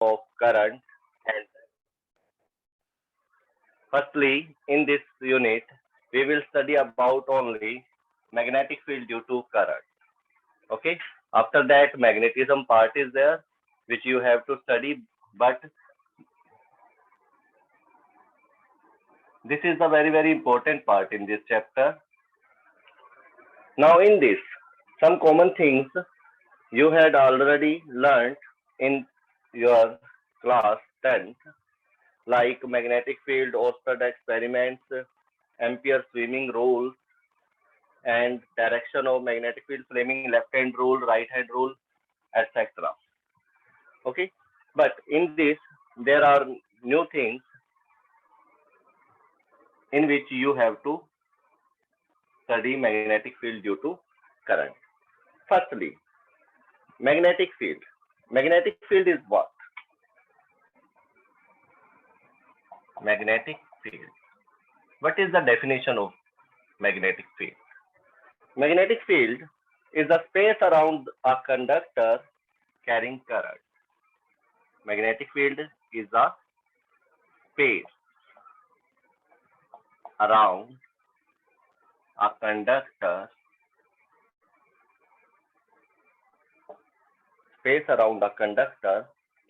of current. And firstly, in this unit, we will study about only magnetic field due to current. Okay. After that, magnetism part is there, which you have to study. But this is the very important part in this chapter. Now, in this, some common things you had already learned in your class 10th, like magnetic field, Oersted experiments, Ampere swimming rule, and direction of magnetic field, Fleming left hand rule, right hand rule, etc. Okay, but in this, there are new things in which you have to study magnetic field due to current. Firstly, magnetic field. Magnetic field is what? Magnetic field. What is the definition of magnetic field? Magnetic field is the space around a conductor carrying current. Magnetic field is a space around a conductor,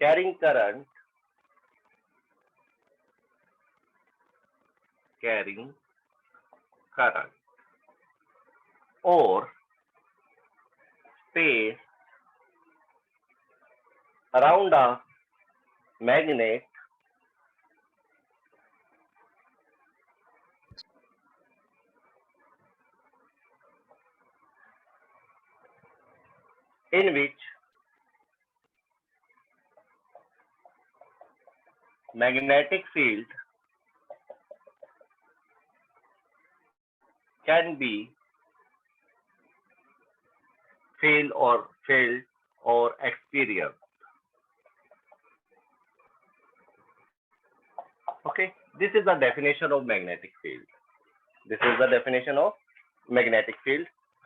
carrying current, or space around a magnet in which magnetic field can be felt or experienced. Okay, this is the definition of magnetic field.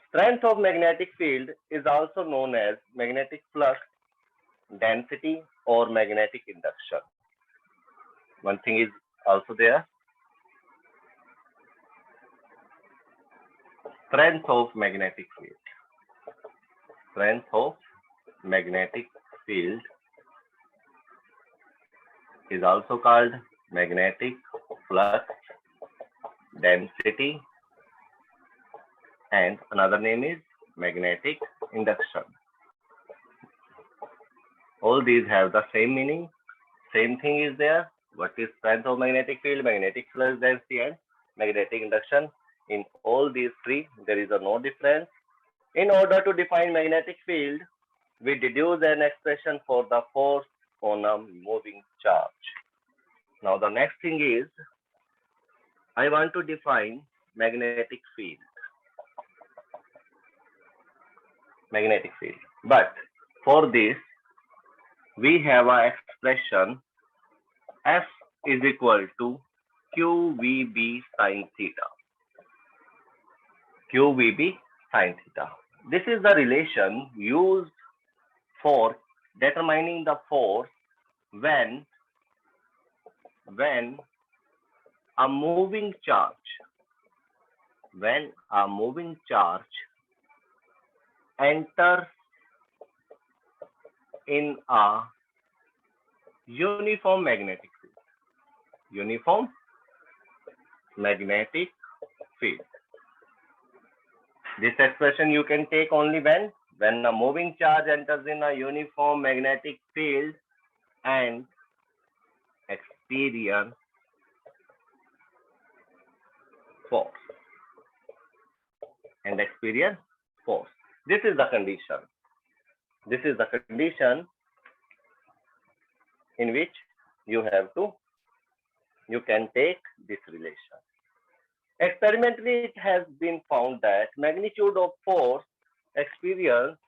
Strength of magnetic field is also known as magnetic flux density or magnetic induction. One thing is also there. Strength of magnetic field is also called magnetic flux density, and another name is magnetic induction. All these have the same meaning. Same thing is there. What is strength of magnetic field, magnetic flux density, and magnetic induction? In all these three, there is no difference. In order to define magnetic field, we deduce an expression for the force on a moving charge. Now the next thing is, I want to define magnetic field. But for this, we have an expression F is equal to QVB sin theta. This is the relation used for determining the force when a moving charge enters in a uniform magnetic field. This expression you can take only when a moving charge enters in a uniform magnetic field and experience force. This is the condition in which you can take this relation. Experimentally, it has been found that magnitude of force experienced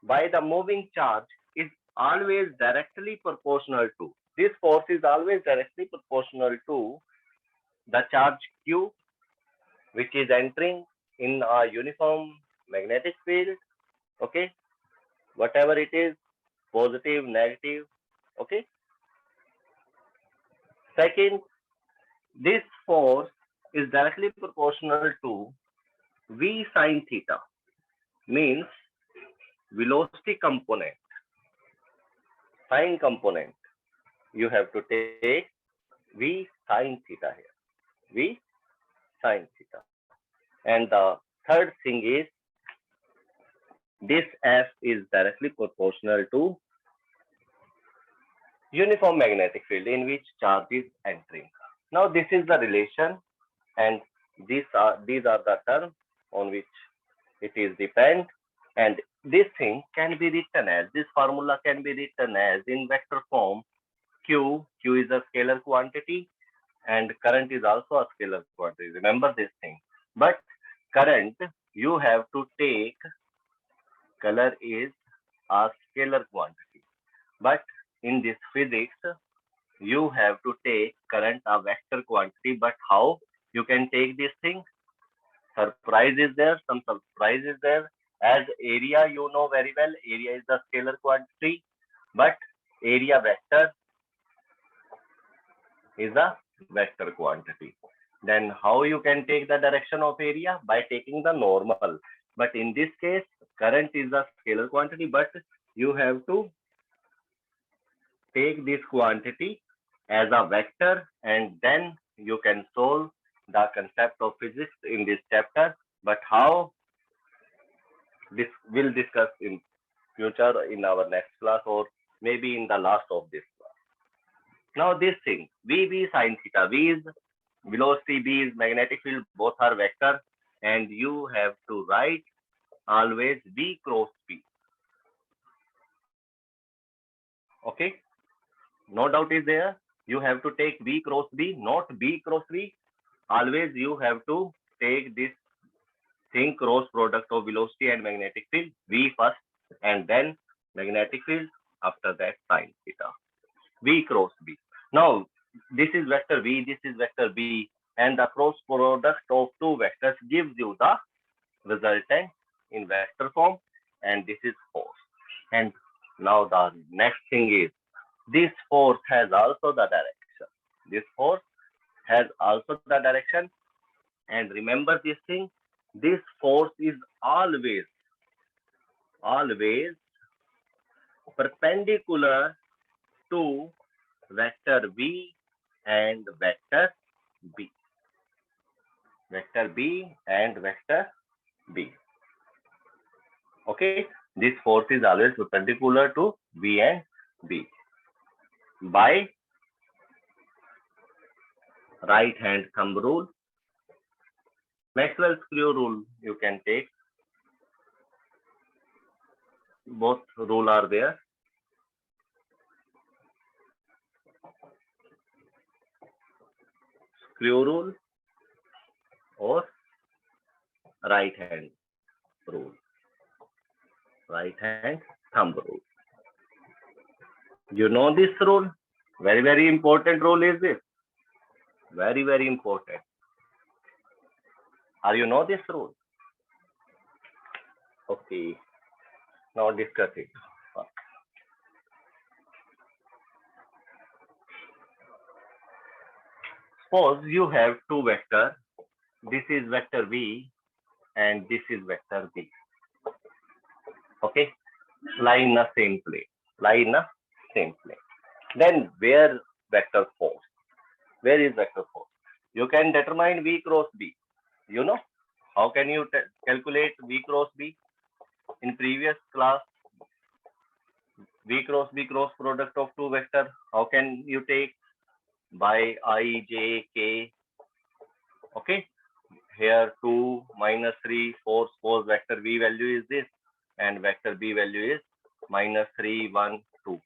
by the moving charge is always directly proportional to. This force is always directly proportional to the charge Q, which is entering in a uniform magnetic field. Okay, whatever it is, positive, negative. Okay. Second, this force is directly proportional to V sine theta, means velocity component, sine component. You have to take V sine theta here, V sine theta. And the third thing is this F is directly proportional to uniform magnetic field in which charge is entering. Now this is the relation, and these are the terms on which it is depend, and this thing can be written as, this formula can be written as in vector form. Q is a scalar quantity and current is also a scalar quantity. Remember this thing. But current, you have to take, color is a scalar quantity. But in this physics, you have to take current a vector quantity. But how you can take this thing? Surprise is there, some surprise is there. As area, you know very well, area is the scalar quantity, but area vector is a vector quantity. Then how you can take the direction of area? By taking the normal. But in this case, current is a scalar quantity, but you have to take this quantity as a vector, and then you can solve the concept of physics in this chapter. But how? This we'll discuss in future in our next class, or maybe in the last of this class. Now this thing, V sine theta, V is velocity, B is magnetic field, both are vector, and you have to write always V cross B. Okay, no doubt is there. You have to take V cross B, not B cross V. Always you have to take this thing, cross product of velocity and magnetic field, V first and then magnetic field, after that sine theta, V cross B. Now this is vector V, this is vector B, and the cross product of two vectors gives you the resultant in vector form, and this is force. And now the next thing is, this force has also the direction. This force has also the direction, and remember this thing, this force is always perpendicular to vector V and vector B. Vector B and vector B. Okay, this force is always perpendicular to V and B. By right hand thumb rule, Maxwell screw rule, you can take. Both rule are there. Screw rule or right hand rule, right hand thumb rule. You know this rule? Very important rule is this. Very important. Are you know this rule? Okay. Now discuss it. Suppose you have two vectors. This is vector V and this is vector B. Okay. Lie in the same plane. Lie in the same plane. Then where vector force? Where is vector force? You can determine V cross B. You know, how can you calculate V cross B? In previous class, V cross B, cross product of two vector. How can you take? By I, J, K. Okay. Here 2, -3, force vector V value is this, and vector B value is -3, 1, 2.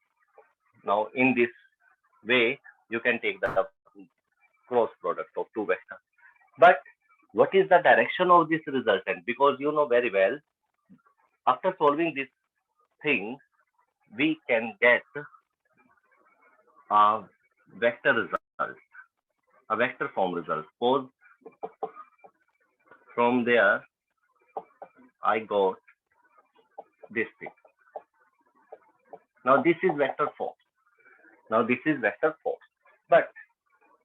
Now in this way, you can take the cross product of two vectors. But what is the direction of this resultant? Because you know very well, after solving this thing, we can get a vector result, a vector form result. Suppose from there, I got this thing. Now this is vector force. Now this is vector force. But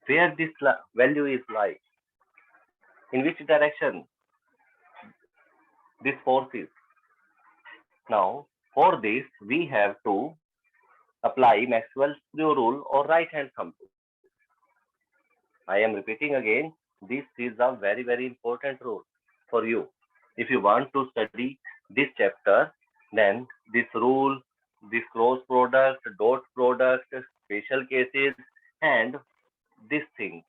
where this value is lies, in which direction this force is. Now for this we have to apply Maxwell's screw rule or right hand thumb rule. I am repeating again, this is a very, very important rule for you. If you want to study this chapter, then this rule, this cross product, dot product, special cases, and this thing,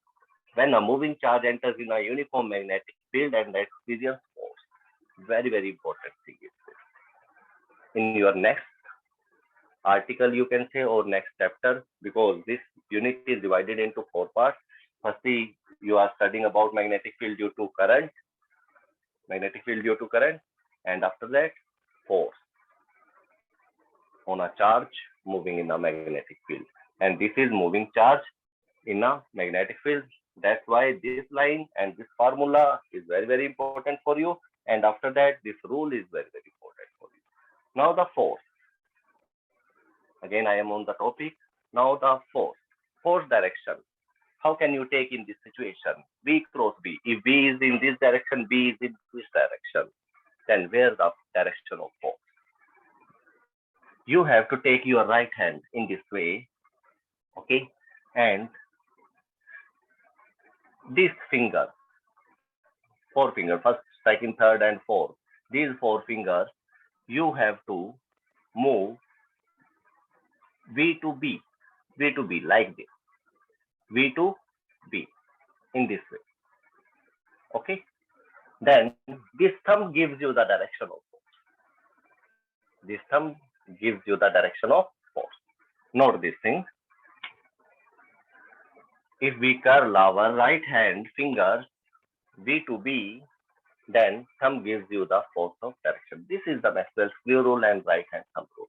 when a moving charge enters in a uniform magnetic field and experience force, very, very important thing is this. In your next article, you can say, or next chapter, because this unit is divided into 4 parts. Firstly, you are studying about magnetic field due to current, and after that, force on a charge moving in a magnetic field. And this is moving charge in a magnetic field. That's why this line and this formula is very, very important for you. And after that, this rule is very, very important for you. Now the force. Again, I am on the topic. Now the force direction. How can you take in this situation? B cross B. If B is in this direction, B is in this direction, then where the direction of force? You have to take your right hand in this way, okay? And this finger, 4 fingers, first, second, third, and fourth, these 4 fingers, you have to move V to B, like this, V to B, in this way, okay? Then this thumb gives you the direction of force. This thumb gives you the direction of force. Note this thing. If we curl our right hand finger V to B, then thumb gives you the force of direction. This is the Maxwell's screw rule and right hand thumb rule.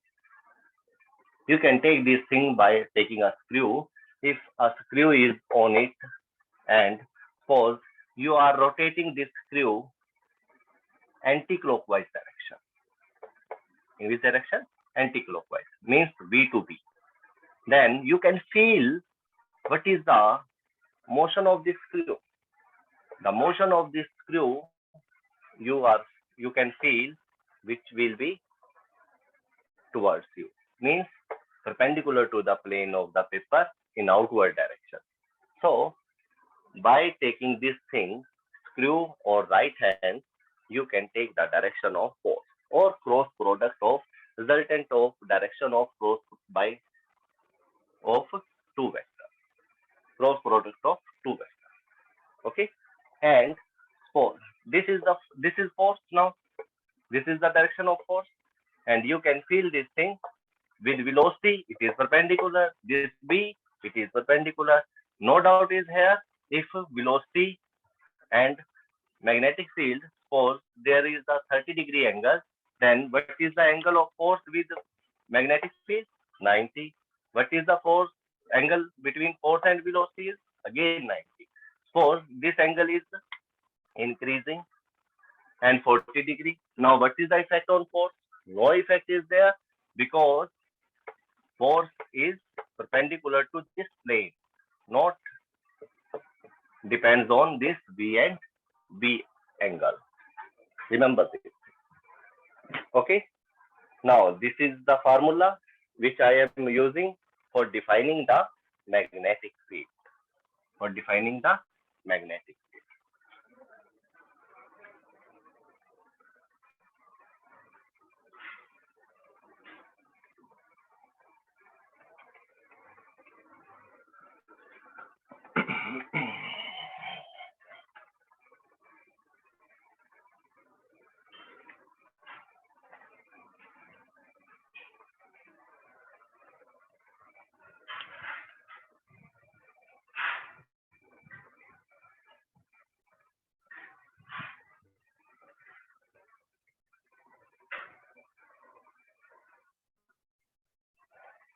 You can take this thing by taking a screw. If a screw is on it, and suppose you are rotating this screw anti-clockwise direction. In which direction? Anti-clockwise, means V to B. Then you can feel what is the motion of this screw. The motion of this screw you can feel, which will be towards you, means perpendicular to the plane of the paper in outward direction. So by taking this thing, screw or right hand, you can take the direction of force or cross product of resultant of direction of cross by of 2 vectors. Cross product of 2 vectors. Okay, and force. This is force now. This is the direction of force, and you can feel this thing with velocity. It is perpendicular. This B, it is perpendicular. No doubt is here. If velocity and magnetic field force, there is a 30-degree angle, then what is the angle of force with magnetic field? 90. What is the force angle between force and velocity? Is again 90. Force, this angle is increasing and 40 degree. Now what is the effect on force? No effect is there, because force is perpendicular to this plane, not depends on this V and B angle. Remember this. Okay. Now this is the formula which I am using for defining the magnetic field.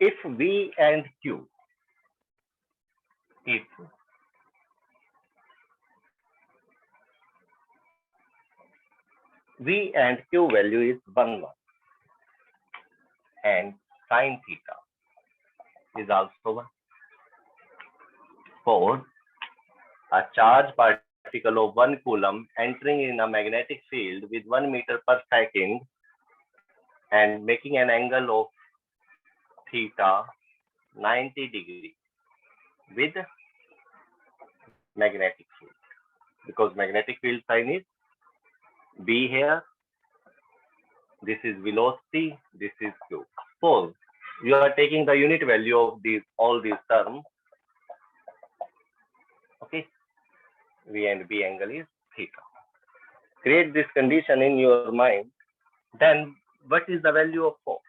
If V and Q, if V and Q value is 1, 1, and sine theta is also 1. Suppose a charge particle of 1 coulomb entering in a magnetic field with 1 meter per second and making an angle of theta 90 degree with magnetic field, because magnetic field sign is B here. This is velocity, this is q. Suppose you are taking the unit value of all these terms. Okay, V and B angle is theta. Create this condition in your mind. Then what is the value of force?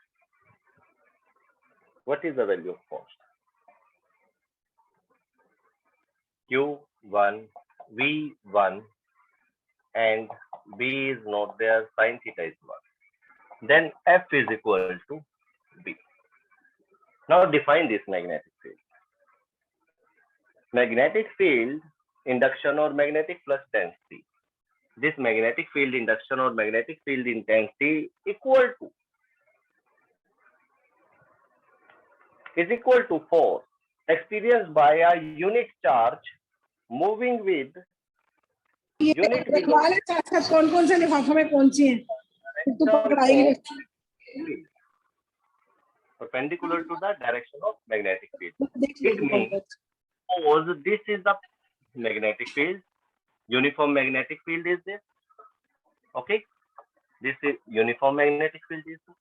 What is the value of force? Q1, V1, and B is not there, sine theta is 1. Then F is equal to B. Now define this magnetic field. Magnetic field, induction or magnetic flux density. This magnetic field induction or magnetic field intensity is equal to force experienced by a unit charge moving with unit velocity. कौन-कौन से लिफाफों में कौन सी हैं? तो पकड़ाई perpendicular to the direction of magnetic field. It means, suppose this is the magnetic field, uniform magnetic field is this. Okay, this is uniform magnetic field is this.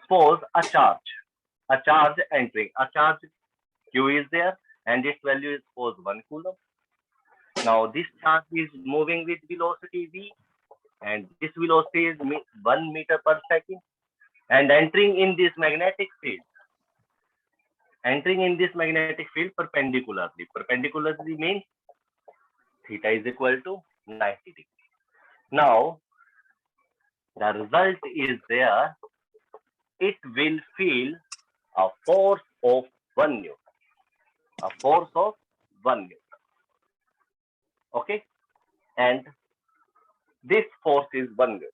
Suppose a charge entering, a charge Q is there, and its value is suppose 1 coulomb. Now this charge is moving with velocity v, and this velocity is 1 meter per second, and entering in this magnetic field. Entering in this magnetic field perpendicularly. Perpendicularly means theta is equal to 90 degree. Now the result is there. It will feel a force of 1 Newton. A force of 1 Newton. Okay, and this force is 1 Newton,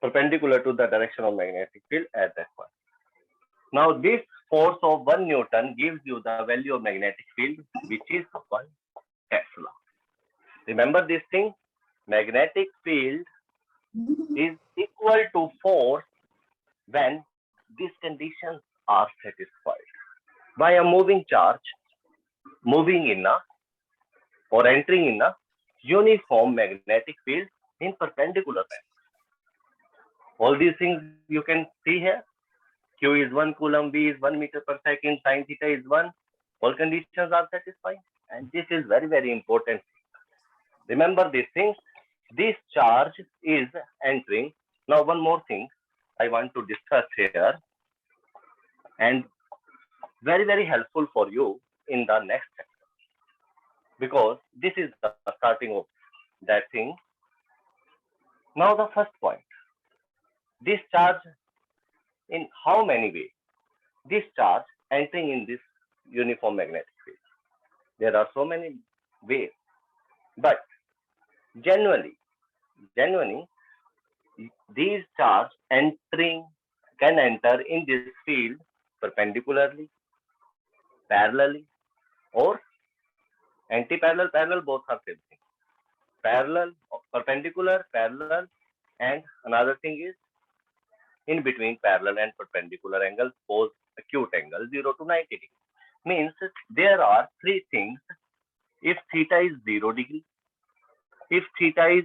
perpendicular to the direction of magnetic field at that point. Now this force of 1 Newton gives you the value of magnetic field, which is 1 Tesla. Remember this thing, magnetic field is equal to force when these conditions are satisfied by a moving charge moving in a or entering in a uniform magnetic field in perpendicular manner. All these things you can see here. Q is 1 coulomb, V is 1 meter per second, sine theta is 1. All conditions are satisfied, and this is very, very important. Remember these things. This charge is entering. Now one more thing I want to discuss here, and very, very helpful for you in the next chapter, because this is the starting of that thing. Now the first point, this charge, in how many ways this charge entering in this uniform magnetic field? There are so many ways, but generally these charge can enter in this field perpendicularly, parallelly, or anti-parallel, parallel, both are same thing. Parallel, perpendicular, parallel, and another thing is in between parallel and perpendicular angles, suppose acute angle 0 to 90 degree. Means there are three things. If theta is 0 degree, if theta is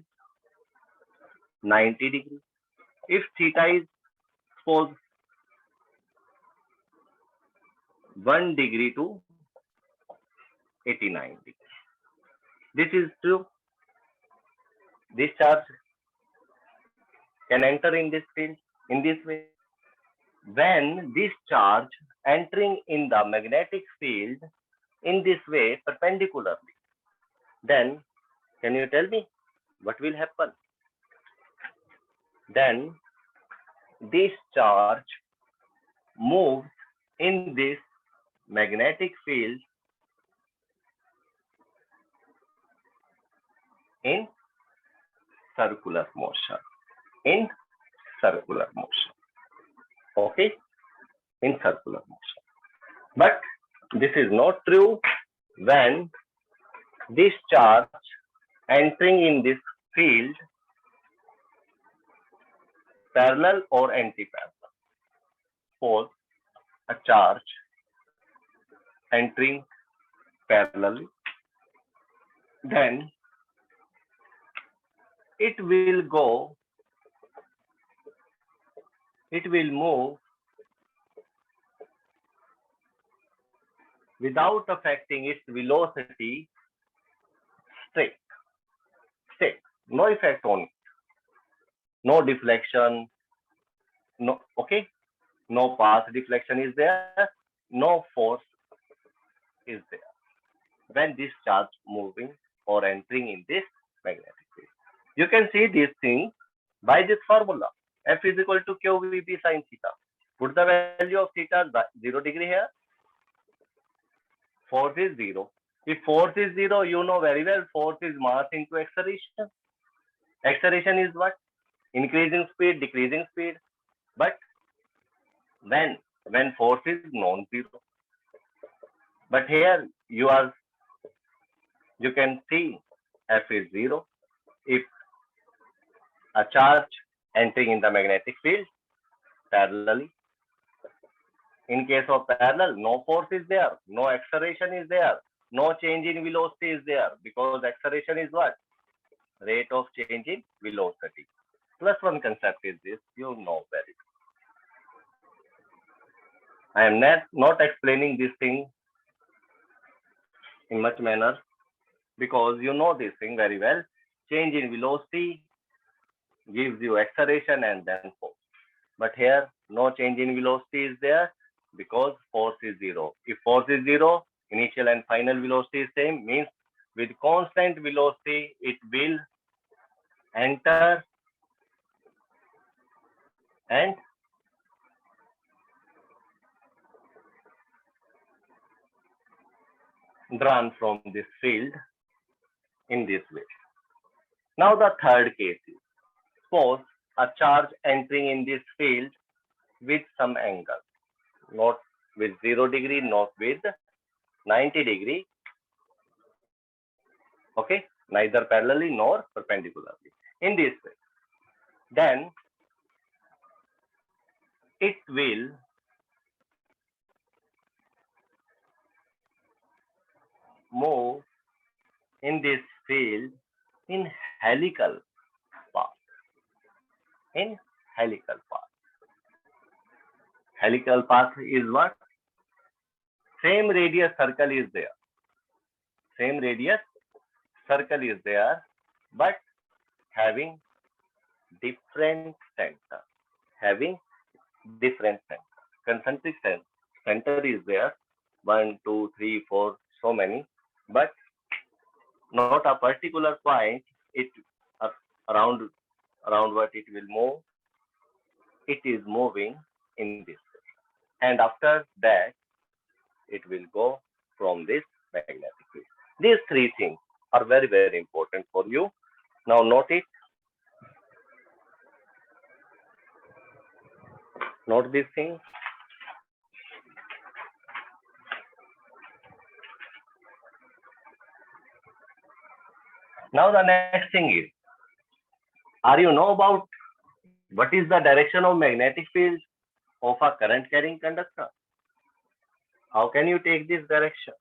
90 degree, if theta is suppose 1 degree to 89 degree. This is true. This charge can enter in this field in this way. When this charge entering in the magnetic field in this way perpendicularly, then can you tell me what will happen? Then this charge moves in this magnetic field in circular motion. Okay, in circular motion. But this is not true when this charge entering in this field parallel or anti-parallel. Suppose a charge entering parallelly, then it will move without affecting its velocity straight, no effect on it, no deflection, no path deflection is there, no force is there when this charge moving or entering in this magnetic field. You can see these things by this formula. F is equal to QVP sin theta. Put the value of theta 0 degree here. Force is 0. If force is 0, you know very well force is mass into acceleration. Acceleration is what? Increasing speed, decreasing speed. But when force is non-zero. But here you can see F is 0. If a charge entering in the magnetic field parallelly. In case of parallel, no force is there, no acceleration is there, no change in velocity is there, because acceleration is what? Rate of change in velocity. Plus one concept is this, you know very well. I am not explaining this thing in much manner because you know this thing very well. Change in velocity gives you acceleration and then force. But here, no change in velocity is there because force is 0. If force is 0, initial and final velocity is same, means with constant velocity, it will enter and drawn from this field in this way. Now the third case is, suppose a charge entering in this field with some angle, not with 0 degree, not with 90 degree, okay, neither parallelly nor perpendicularly, in this way. Then it will move in this field in helical path. In helical path. Helical path is what? Same radius circle is there. Same radius circle is there, but having different center. Having different center. Concentric center is there. 1, 2, 3, 4, so many, but not a particular point. It around what it will move. It is moving in this way, and after that, it will go from this magnetic field. These three things are very, very important for you. Now note it. Note this thing. Now the next thing is, are you know about what is the direction of magnetic field of a current carrying conductor? How can you take this direction?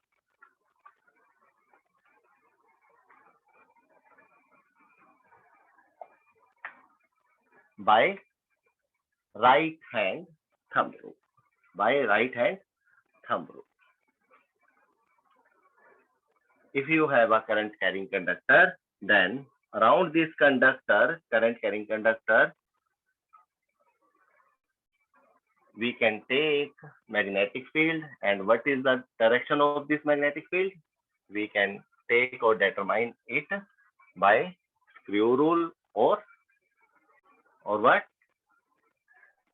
By right hand thumb rule. By right hand thumb rule. If you have a current carrying conductor, then around this conductor, current carrying conductor, we can take magnetic field. And what is the direction of this magnetic field? We can take or determine it by screw rule or what?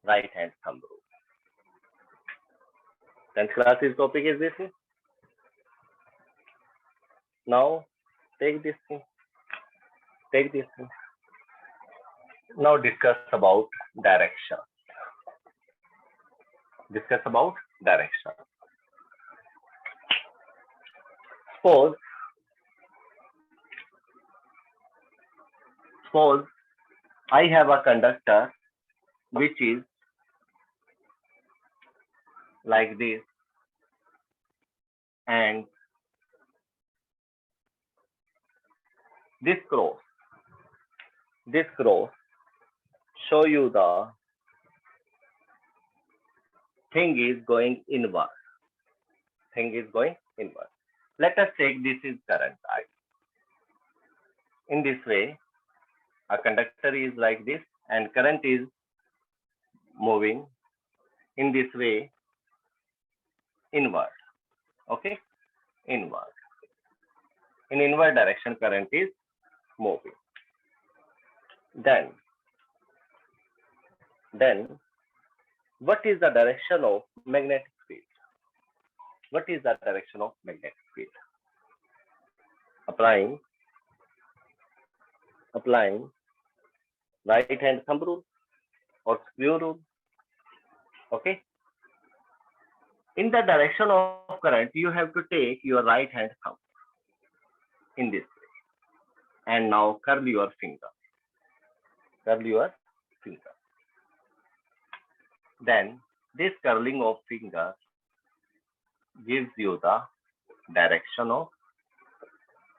Right hand thumb rule. 10th class's topic is this. Now take this thing. Take this thing. Now discuss about direction. discuss about direction. Suppose I have a conductor which is like this, and this cross show you the thing is going inward. Let us take this is current I. In this way, a conductor is like this and current is moving in this way inward. Okay, inward. In inward direction, current is moving. Then what is the direction of magnetic field? What is the direction of magnetic field? Applying right hand thumb rule or screw rule. Okay. In the direction of current, you have to take your right hand thumb in this way. And now curl your finger. Then this curling of finger gives you the direction of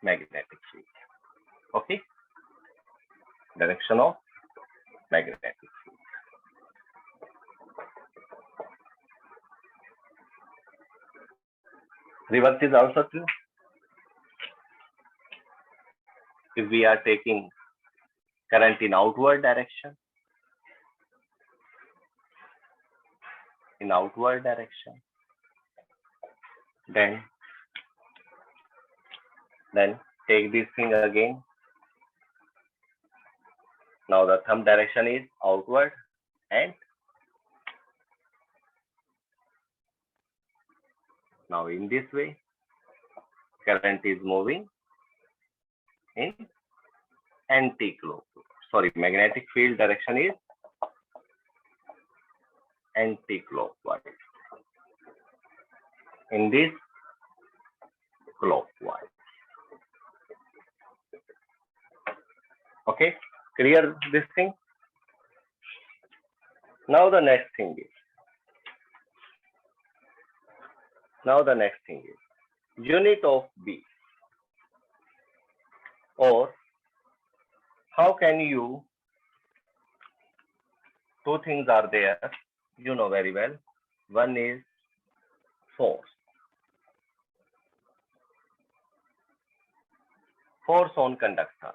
magnetic field. Okay. Direction of magnetic field. Reverse is also true. If we are taking current in outward direction, then take this thing again. Now the thumb direction is outward, and now in this way, current is moving in anti-clockwise. Sorry, magnetic field direction is anti-clockwise. In this clockwise. Okay, clear this thing? Now the next thing is unit of B, or how can you, two things are there, you know very well. One is force on conductor.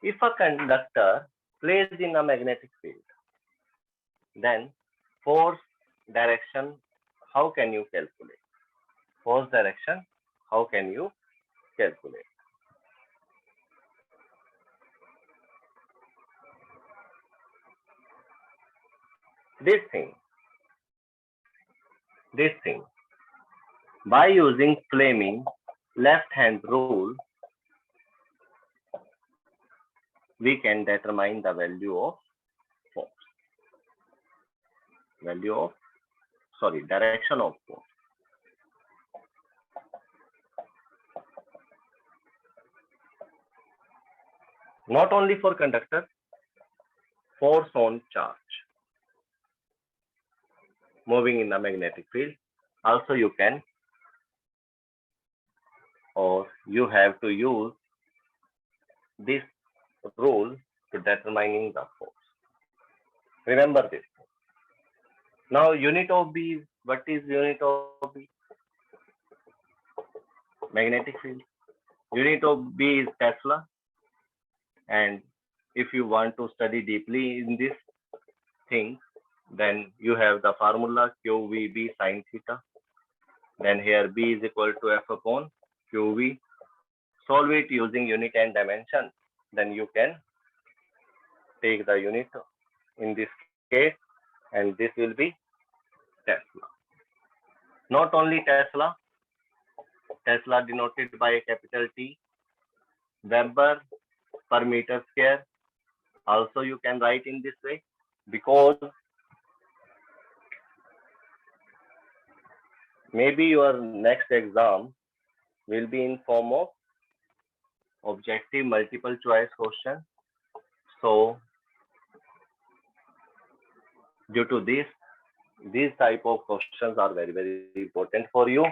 If a conductor placed in a magnetic field, then force direction, how can you calculate? This thing, by using Fleming left hand rule, we can determine the value of force. Direction of force. Not only for conductor, force on charge moving in the magnetic field. Also you can, or you have to use this rule to determining the force. Remember this. Now unit of B, what is unit of B? Magnetic field. Unit of B is Tesla. And if you want to study deeply in this thing, then you have the formula QVB sin theta. Then here B is equal to F upon QV. Solve it using unit and dimension. Then you can take the unit in this case, and this will be Tesla. Not only Tesla denoted by a capital T, Weber per meter square, Also, you can write in this way because maybe your next exam will be in form of objective multiple choice question. So due to this, these type of questions are very, very important for you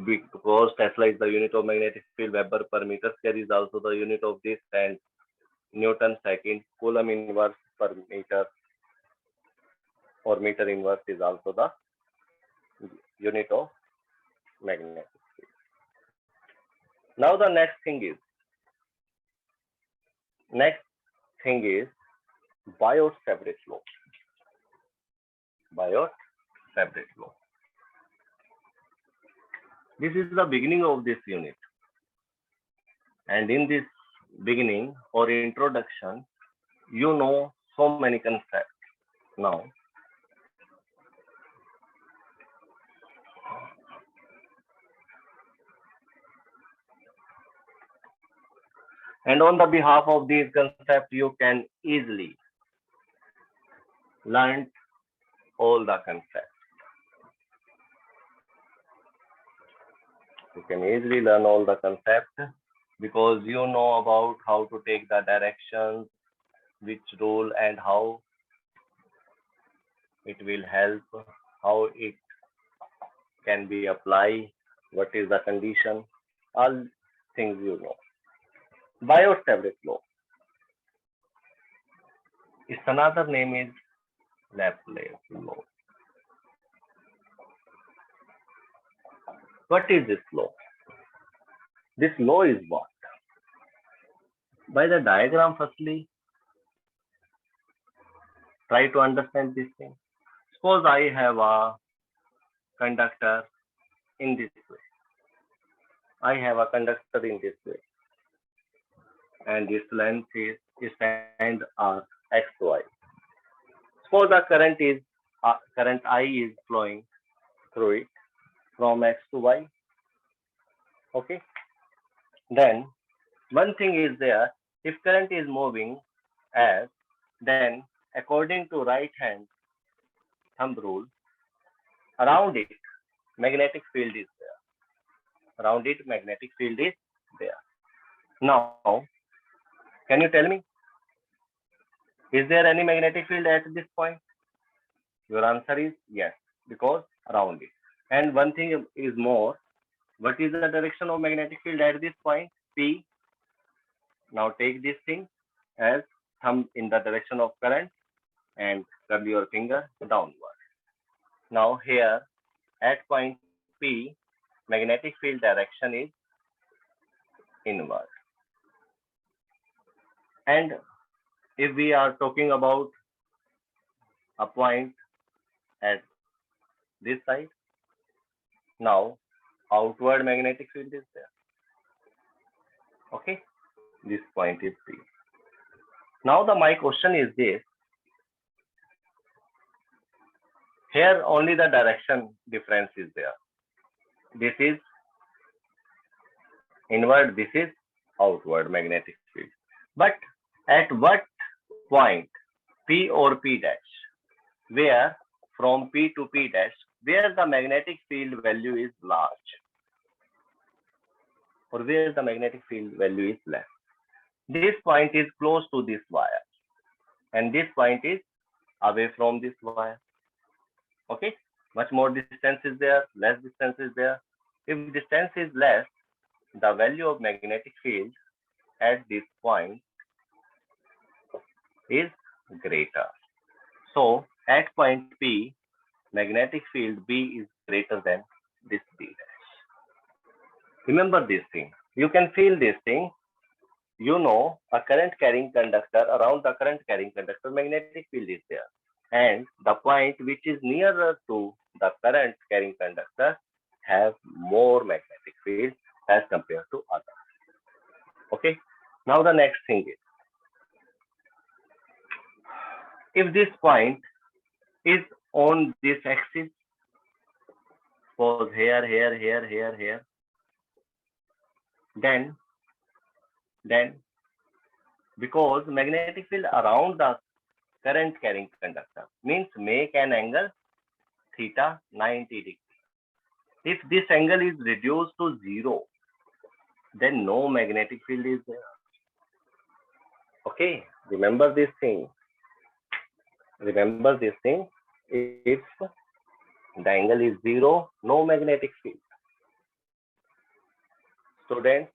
because Tesla is the unit of magnetic field, Weber per meter square is also the unit of this, and Newton second, Coulomb inverse per meter or meter inverse is also the unit of magnetic field. Now the next thing is Biot-Savart law. Biot-Savart law. This is the beginning of this unit. And in this beginning or introduction, you know so many concepts. Now, and on the behalf of these concepts, you can easily learn all the concepts. You can easily learn all the concepts because you know about how to take the directions, which rule and how it will help, how it can be applied, what is the condition, all things you know. Biot-Savart law. Its another name is Laplace law. What is this law? This law is what? By the diagram, firstly, try to understand this thing. Suppose I have a conductor in this way. I have a conductor in this way. And its length is and are x, y. Suppose the current I is flowing through it from x to y. Okay. Then one thing is there, if current is moving as, then according to right hand thumb rule, around it magnetic field is there. Around it magnetic field is there. Now, can you tell me, is there any magnetic field at this point? Your answer is yes, because around it. And one thing is more, what is the direction of magnetic field at this point? P. Now take this thing as thumb in the direction of current and curl your finger downward. Now here at point P, magnetic field direction is inward. And if we are talking about a point at this side, now outward magnetic field is there. Okay, this point is P. Now my question is this. Here only the direction difference is there. This is inward, this is outward magnetic field. But at what point P or P dash, where from P to P dash, where the magnetic field value is large or where the magnetic field value is less. This point is close to this wire and this point is away from this wire. Okay, much more distance is there, less distance is there. If distance is less, the value of magnetic field at this point is greater. So at point P, magnetic field B is greater than this B dash. Remember this thing. You can feel this thing. You know, a current carrying conductor, around the current carrying conductor, magnetic field is there. And the point which is nearer to the current carrying conductor have more magnetic field as compared to others. Okay. Now the next thing is, if this point is on this axis, suppose here, then because magnetic field around the current carrying conductor means make an angle theta 90 degree. If this angle is reduced to 0, then no magnetic field is there. Okay, remember this thing. Remember this thing. If the angle is 0, no magnetic field. Students,